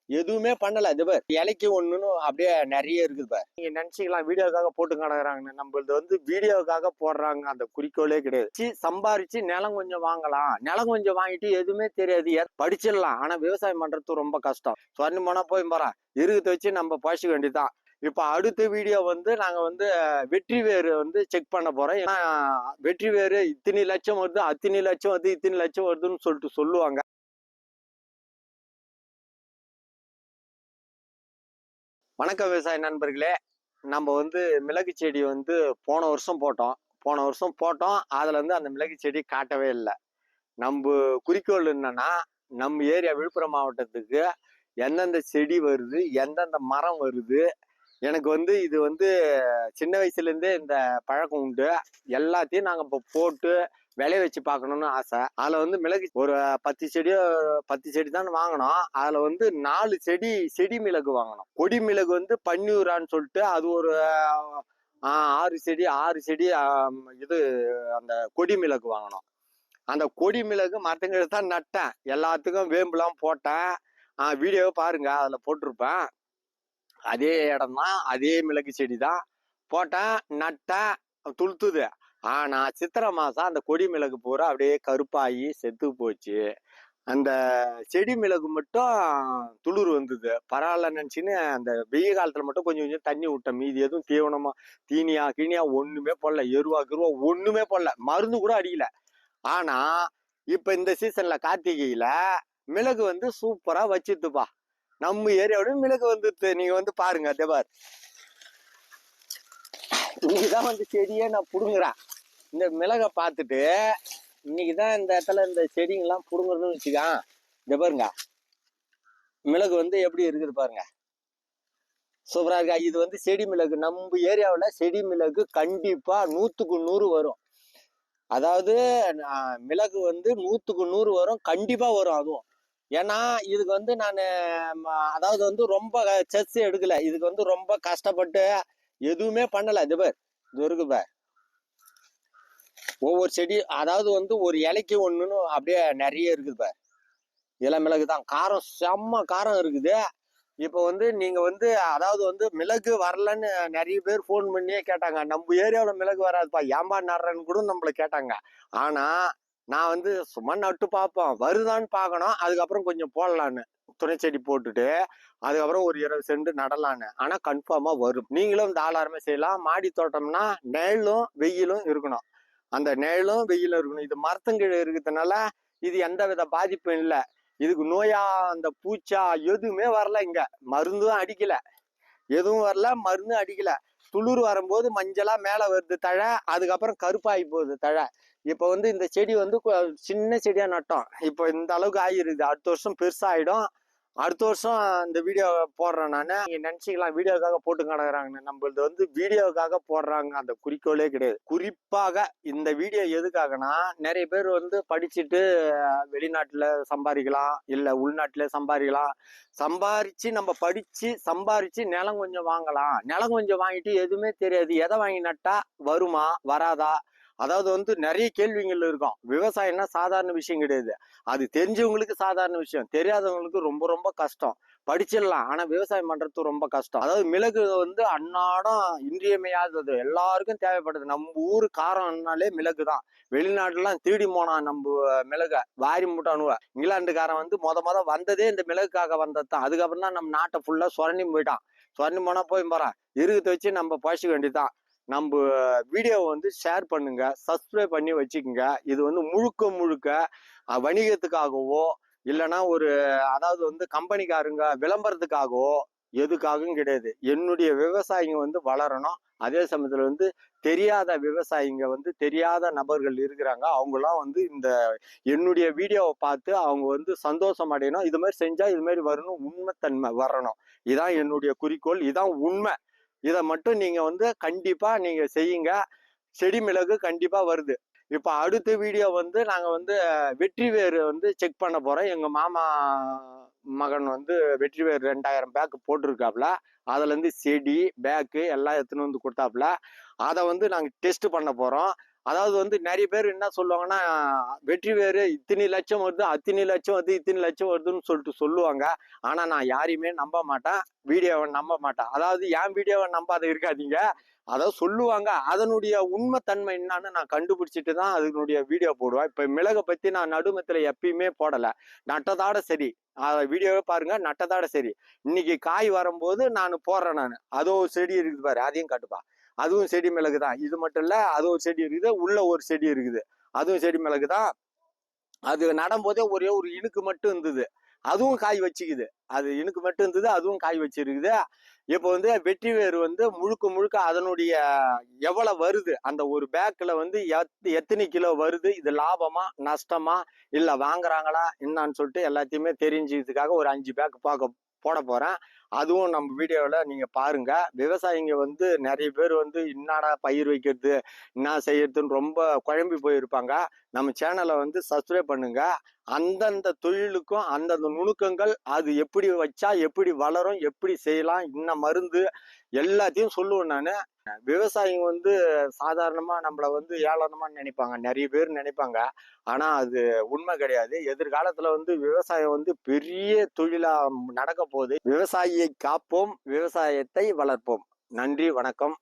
எதுவுமே பண்ணல. இது பார் இலைக்கு ஒண்ணுன்னு அப்படியே நிறைய இருக்குது பார். நீங்க நினைச்சீங்களா வீடியோக்காக போட்டு கிடக்குறாங்கன்னு. நம்மளது வந்து வீடியோக்காக போடுறாங்க, அந்த குறிக்கோளே கிடையாது. சம்பாரிச்சு நிலம் கொஞ்சம் வாங்கலாம், நிலம் கொஞ்சம் வாங்கிட்டு எதுவுமே தெரியாது படிச்சிடலாம். ஆனா விவசாயம் பண்றது ரொம்ப கஷ்டம். சொன்ன போனா போய் போறான் இருக்கிறத வச்சு நம்ம பழச்சிக்க வேண்டியதுதான். இப்ப அடுத்த வீடியோ வந்து நாங்க வந்து வெற்றி வேறு வந்து செக் பண்ண போறோம். ஏன்னா வெற்றி வேறு இத்தனை லட்சம் வருது, அத்தனை லட்சம் வருது, இத்தனை லட்சம் வருதுன்னு சொல்லிட்டு சொல்லுவாங்க. வணக்கம் விவசாய நண்பர்களே. நம்ம வந்து மிளகு செடி வந்து போன வருஷம் போட்டோம். அதுல இருந்து அந்த மிளகு செடி காட்டவே இல்லை. நம்ம குறிக்கோள் என்னன்னா, நம்ம ஏரியா விழுப்புரம் மாவட்டத்துக்கு எந்தெந்த செடி வருது, எந்தெந்த மரம் வருது. எனக்கு வந்து இது வந்து சின்ன வயசுல இருந்தே இந்த பழக்கம் உண்டு. எல்லாத்தையும் நாங்க இப்போ போட்டு விளைய வச்சு பார்க்கணும்னு ஆசை. அதுல வந்து மிளகு ஒரு 10 செடி தான் வாங்கினோம். அதுல வந்து 4 செடி மிளகு வாங்கினோம். கொடி மிளகு வந்து பன்னியூரான்னு சொல்லிட்டு அது ஒரு 6 செடி இது அந்த கொடி மிளகு வாங்கினோம். அந்த கொடி மிளகு மரத்துங்களை தான் நட்டேன். எல்லாத்துக்கும் வேம்புலாம் போட்டேன். வீடியோவை பாருங்க, அதுல போட்டிருப்பேன். அதே இடம் தான், அதே மிளகு செடி தான் போட்டேன், நட்டேன், துளுத்துது. ஆனா சித்திரை மாசம் அந்த கொடி மிளகு பூரா அப்படியே கருப்பாகி செத்து போச்சு. அந்த செடி மிளகு மட்டும் துளிர் வந்தது. பரவாயில்ல நினைச்சுன்னு அந்த வெயில் காலத்துல மட்டும் கொஞ்சம் கொஞ்சம் தண்ணி விட்டேன். மீதி எதுவும் தீவனமா கீனியா ஒண்ணுமே போடல. எருவா ஒண்ணுமே போடல. மருந்து கூட அடிக்கல. ஆனா இப்ப இந்த சீசன்ல கார்த்திகையில மிளகு வந்து சூப்பரா வச்சுதுப்பா. நம்ம ஏரியாவோட மிளகு வந்துட்டு நீங்க வந்து பாருங்க. தேவார் இன்னைக்குதான் வந்து செடியே நான் புடுங்குறேன். இந்த மிளகை பார்த்துட்டு இன்னைக்குதான் இந்த இடத்துல இந்த செடிங்கெல்லாம் புடுங்குறதுன்னு வச்சுக்கான். இந்த பாருங்க மிளகு வந்து எப்படி இருக்குது பாருங்க, சூப்பரா இருக்கா. இது வந்து செடி மிளகு. நம்ம ஏரியாவில் செடி மிளகு கண்டிப்பா 100க்கு 100 வரும். அதாவது மிளகு வந்து 100க்கு 100 வரும், கண்டிப்பா வரும். அதுவும் ஏன்னா இதுக்கு வந்து நான் அதாவது வந்து ரொம்ப செஸ் எடுக்கல. இதுக்கு வந்து ரொம்ப கஷ்டப்பட்டு எதுவுமே பண்ணல. இது பேர் இது இருக்குப்ப ஒவ்வொரு செடி, அதாவது வந்து ஒரு இலைக்கு ஒண்ணுன்னு அப்படியே நிறைய இருக்குதுப்ப. இலை மிளகு தான். காரம் செம்ம காரம் இருக்குது. இப்போ வந்து நீங்க வந்து அதாவது வந்து மிளகு வரலன்னு நிறைய பேர் ஃபோன் பண்ணியே கேட்டாங்க. நம்ம ஏரியாவில் மிளகு வராதுப்பா, ஏம்பா நடுறன்னு கூட நம்மள கேட்டாங்க. ஆனா நான் வந்து சும்மா நட்டு பார்ப்போம், வருதான்னு பார்க்கணும். அதுக்கப்புறம் கொஞ்சம் போடலான்னு துணை செடி போட்டுட்டு அதுக்கப்புறம் ஒரு 20 சென்ட் நடலான்னு. ஆனா கன்ஃபார்மா வரும். நீங்களும் தாராளமா செய்யலாம். மாடி தோட்டம்னா நிழலும் வெயிலும் இருக்கணும். அந்த நிழலும் வெயிலும் இருக்கணும். இது மரத்தங்கீழ இருக்கிறதுனால இது எந்த வித பாதிப்பும் இல்லை. இதுக்கு நோயா அந்த பூச்சா எதுவுமே வரல. இங்க மருந்தும் அடிக்கல, எதுவும் வரல, மருந்தும் அடிக்கல. துளிர் வரும்போது மஞ்சளா மேல வருது தழை, அதுக்கப்புறம் கருப்பாகி போகுது தழை. இப்ப வந்து இந்த செடி வந்து சின்ன செடியா நட்டோம். இப்போ இந்த அளவுக்கு ஆகிருக்குது. அடுத்த வருஷம் பெருசாயிடும். அடுத்த வருஷம் இந்த வீடியோ போடுறேன் நான். நீங்க நினைச்சீங்களா வீடியோக்காக போட்டு கிடக்குறாங்கன்னு. நம்மளது வந்து வீடியோக்காக போடுறாங்க, அந்த குறிக்கோளே கிடையாது. குறிப்பாக இந்த வீடியோ எதுக்காகனா, நிறைய பேர் வந்து படிச்சுட்டு வெளிநாட்டுல சம்பாதிக்கலாம், இல்ல உள்நாட்டுல சம்பாதிக்கலாம். சம்பாரிச்சு நம்ம படிச்சு சம்பாரிச்சு நிலம் கொஞ்சம் வாங்கலாம். நிலம் கொஞ்சம் வாங்கிட்டு எதுவுமே தெரியாது, எதை வாங்கி நட்டா வருமா வராதா. அதாவது வந்து நிறைய கேள்விகள் இருக்கும். விவசாயம்னா சாதாரண விஷயம் கிடையாது. அது தெரிஞ்சவங்களுக்கு சாதாரண விஷயம், தெரியாதவங்களுக்கு ரொம்ப ரொம்ப கஷ்டம். படிச்சிடலாம், ஆனா விவசாயம் பண்றது ரொம்ப கஷ்டம். அதாவது மிளகு வந்து அன்னாடம் இன்றியமையாதது, எல்லாருக்கும் தேவைப்படுது. நம்ம ஊரு காரம்னாலே மிளகு தான். வெளிநாட்டுலாம் திருடி போனா நம்ம மிளக வாரி முட்டானுவ. இங்கிலாந்துக்காரன் வந்து மொத வந்ததே இந்த மிளகுக்காக வந்தது தான். அதுக்கப்புறம் தான் நம்ம நாட்டை ஃபுல்லா சுரண்டி போயிட்டான். சுரண்டி போனா போறான். இருக்கிறத வச்சு நம்ம பழச்சிக்க வேண்டியதுதான். நம்ம வீடியோவை வந்து ஷேர் பண்ணுங்க, சப்ஸ்கிரைப் பண்ணி வச்சுக்கோங்க. இது வந்து முழுக்க வணிகத்துக்காகவோ இல்லைன்னா ஒரு அதாவது வந்து கம்பெனிக்காரங்க விளம்பரத்துக்காகவோ எதுக்காகவும் கிடையாது. என்னுடைய விவசாயிங்க வந்து வளரணும். அதே சமயத்துல வந்து தெரியாத விவசாயிங்க வந்து தெரியாத நபர்கள் இருக்கிறாங்க, அவங்களாம் வந்து இந்த என்னுடைய வீடியோவை பார்த்து அவங்க வந்து சந்தோஷம் அடையணும். இது மாதிரி செஞ்சா இது மாதிரி வரணும், உண்மைத்தன்மை வரணும். இதான் என்னுடைய குறிக்கோள், இதான் உண்மை. இதை மட்டும் நீங்க வந்து கண்டிப்பா நீங்க செய்யுங்க. செடி மிளகு கண்டிப்பா வருது. இப்ப அடுத்த வீடியோ வந்து நாங்க வந்து வெற்றி வேறு வந்து செக் பண்ண போறோம். எங்க மாமா மகன் வந்து வெற்றி வேறு 2000 பேக் போட்டிருக்காப்ல. அதுல இருந்து செடி பேக்கு எல்லாம் எடுத்துன்னு வந்து கொடுத்தாப்புல. அதை வந்து நாங்க டெஸ்ட் பண்ண போறோம். அதாவது வந்து நிறைய பேர் என்ன சொல்லுவாங்கன்னா, வெற்றி வேறு இத்தனை லட்சம் வருது, அத்தனை லட்சம் வருது, இத்தனை லட்சம் வருதுன்னு சொல்லிட்டு சொல்லுவாங்க. ஆனா நான் யாரையுமே நம்ப மாட்டேன். வீடியோவை நம்ப மாட்டேன். அதாவது என் வீடியோவை நம்பாத இருக்காதீங்க. அதாவது சொல்லுவாங்க. அதனுடைய உண்மை தன்மை என்னன்னு நான் கண்டுபிடிச்சிட்டு தான் அதனுடைய வீடியோ போடுவேன். இப்ப மிளகை பத்தி நான் நடுமத்துல எப்பயுமே போடல. நட்டதோட சரி. வீடியோவே பாருங்க, நட்டதோட சரி. இன்னைக்கு காய் வரும்போது நான் போடுறேன் நானு. அதோ ஒரு செடி இருக்குது பாரு, அதையும் காட்டுப்பா. அதுவும் செடி மிளகு தான். இது மட்டும் இல்ல, அது ஒரு செடி இருக்குது, உள்ள ஒரு செடி இருக்குது. அதுவும் செடி மிளகு தான். அது நடும்போதே ஒரே ஒரு இனுக்கு மட்டும் இருந்தது. அதுவும் காய் வச்சுக்குது. அது இனுக்கு மட்டும் இருந்தது, அதுவும் காய் வச்சிருக்குது. இப்போ வந்து வெற்றி வேர் வந்து முழுக்க முழுக்க அதனுடைய எவ்வளவு வருது, அந்த ஒரு பேக்ல வந்து எத்தனை கிலோ வருது, இது லாபமா நஷ்டமா இல்ல வாங்குறாங்களா என்னன்னு சொல்லிட்டு எல்லாத்தையுமே தெரிஞ்சுக்கிறதுக்காக ஒரு 5 பேக் போட போறேன். அதுவும் நம்ம வீடியோவில் நீங்க பாருங்க. விவசாயிங்க வந்து நிறைய பேர் வந்து என்னடா பயிர் வைக்கிறது, என்ன செய்யறதுன்னு ரொம்ப குழம்பி போயிருப்பாங்க. நம்ம சேனலை வந்து சப்ஸ்கிரைப் பண்ணுங்க. அந்தந்த தொழிலுக்கும் அந்தந்த நுணுக்கங்கள், அது எப்படி வச்சா எப்படி வளரும், எப்படி செய்யலாம், இன்ன மருந்து எல்லாத்தையும் சொல்லுவேன் நானு. விவசாயிங்க வந்து சாதாரணமா நம்மள வந்து ஏளனமா நினைப்பாங்க. நிறைய பேர் நினைப்பாங்க. ஆனா அது உண்மை கிடையாது. எதிர்காலத்துல வந்து விவசாயம் வந்து பெரிய தொழிலா நடக்க போகுது. விவசாயியை காப்போம், விவசாயத்தை வளர்ப்போம். நன்றி, வணக்கம்.